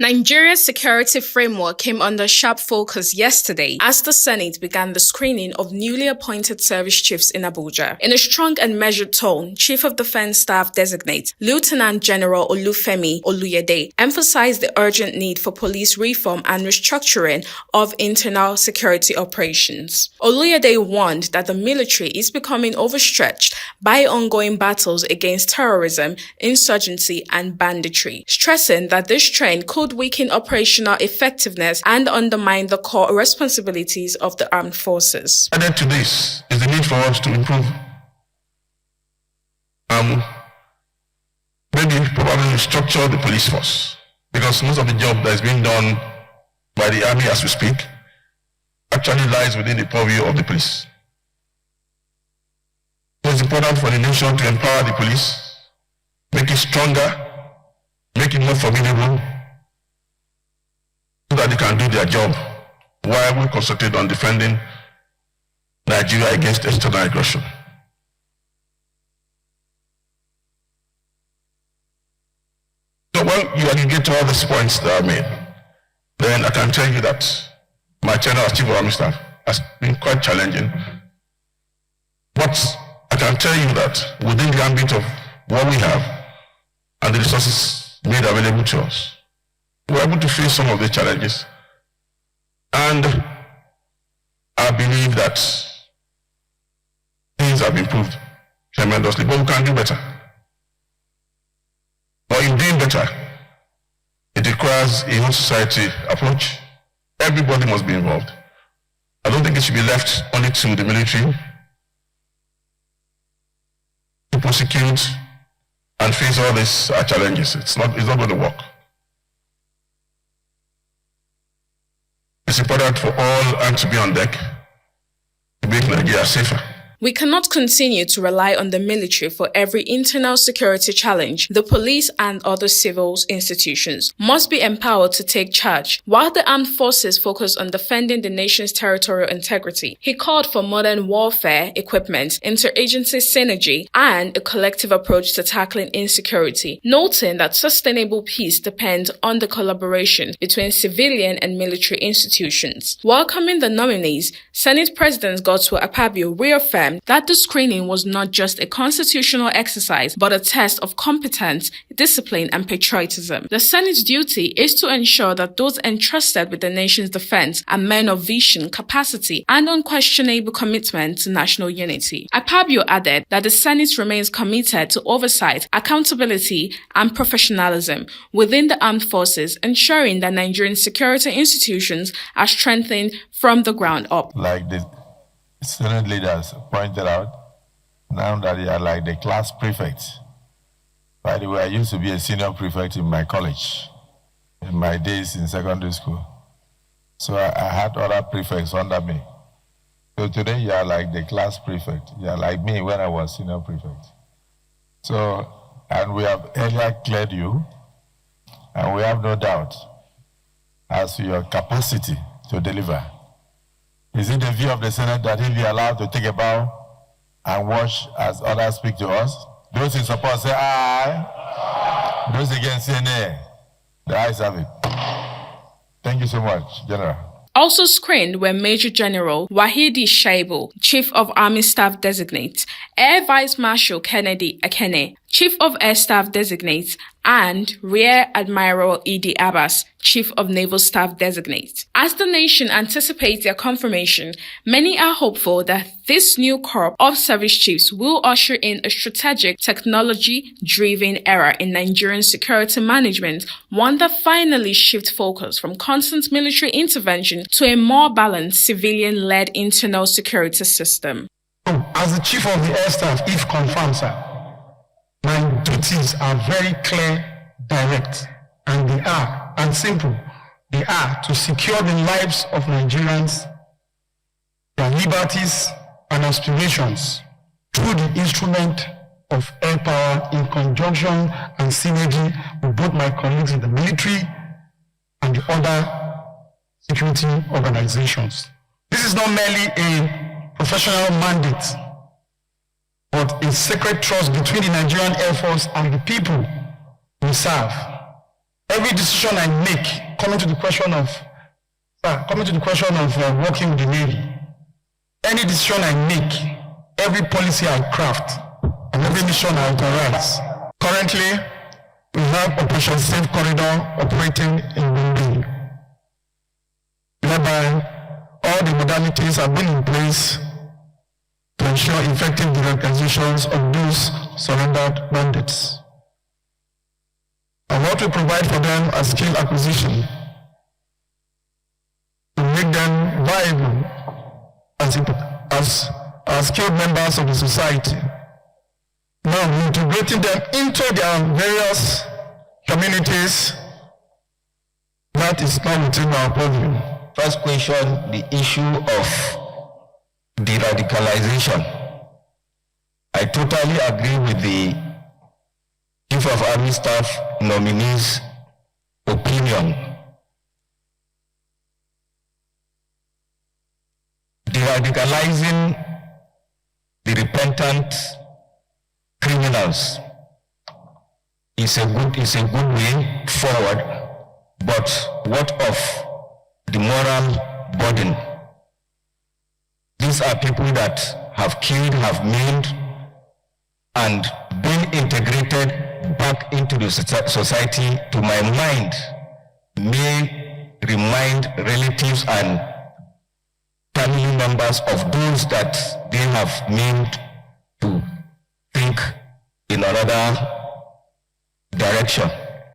Nigeria's security framework came under sharp focus yesterday as the Senate began the screening of newly appointed service chiefs in Abuja. In a strong and measured tone, Chief of Defense Staff Designate Lieutenant General Olufemi Oluyede emphasized the urgent need for police reform and restructuring of internal security operations. Oluyede warned that the military is becoming overstretched by ongoing battles against terrorism, insurgency, and banditry, stressing that this trend could weaken operational effectiveness and undermine the core responsibilities of the armed forces. Added to this is the need for us to improve, probably structure the police force, because most of the job that is being done by the army as we speak actually lies within the purview of the police. So it's important for the nation to empower the police, make it stronger, make it more formidable, so that they can do their job while we concentrate on defending Nigeria against external aggression. So when you aggregate all these points that I made, then I can tell you that my tenure as Chief of Army Staff has been quite challenging. But I can tell you that within the ambit of what we have and the resources made available to us, we're able to face some of the challenges. And I believe that things have improved tremendously, but we can do better. But in doing better, it requires a whole society approach. Everybody must be involved. I don't think it should be left only to the military to prosecute and face all these challenges. It's not going to work. It's important for all hands to be on deck to make Nigeria safer. We cannot continue to rely on the military for every internal security challenge. The police and other civil institutions must be empowered to take charge, while the armed forces focus on defending the nation's territorial integrity. He called for modern warfare equipment, interagency synergy, and a collective approach to tackling insecurity, noting that sustainable peace depends on the collaboration between civilian and military institutions. Welcoming the nominees, Senate President Godswill Akpabio reaffirmed that the screening was not just a constitutional exercise, but a test of competence, discipline, and patriotism. The Senate's duty is to ensure that those entrusted with the nation's defense are men of vision, capacity, and unquestionable commitment to national unity. Akpabio added that the Senate remains committed to oversight, accountability, and professionalism within the armed forces, ensuring that Nigerian security institutions are strengthened from the ground up. Like the student leaders pointed out, now that they are like the class prefects. By the way, I used to be a senior prefect in my college, in my days in secondary school. So I had other prefects under me. So today you are like the class prefect. You are like me when I was senior prefect. So, and we have earlier cleared you, and we have no doubt as to your capacity to deliver. Is it the view of the Senate that he'll be allowed to take a bow and watch as others speak to us? Those in support say aye. Those against say nay. The ayes have it. Thank you so much, General. Also screened were Major General Wahidi Shaibu, Chief of Army Staff Designate, Air Vice Marshal Kennedy Akene, Chief of Air Staff Designate, and Rear Admiral Idi Abbas, Chief of Naval Staff Designate. As the nation anticipates their confirmation, many are hopeful that this new corps of service chiefs will usher in a strategic, technology-driven era in Nigerian security management, one that finally shifts focus from constant military intervention to a more balanced, civilian-led internal security system. As the Chief of the Air Staff, if confirmed, sir, my duties are very clear, direct, and they are, and simple. They are to secure the lives of Nigerians, their liberties and aspirations through the instrument of air power in conjunction and synergy with both my colleagues in the military and the other security organizations. This is not merely a professional mandate, but a sacred trust between the Nigerian Air Force and the people we serve. Every decision I make, coming to the question of working with the Navy, any decision I make, every policy I craft, and every mission I authorize. Currently, we have Operation Safe Corridor operating in Gombe, whereby all the modalities have been in place to ensure effective deradicalizations of those surrendered bandits. And what we provide for them as skill acquisition to make them viable as skilled members of the society. Now, integrating them into their various communities, that is not within our purview. First question, the issue of de-radicalization. I totally agree with the Chief of Army Staff nominee's opinion. De-radicalizing the repentant criminals is a good way forward, but what of the moral burden? These are people that have killed, have maimed, and been integrated back into the society, to my mind, may remind relatives and family members of those that they have maimed to think in another direction.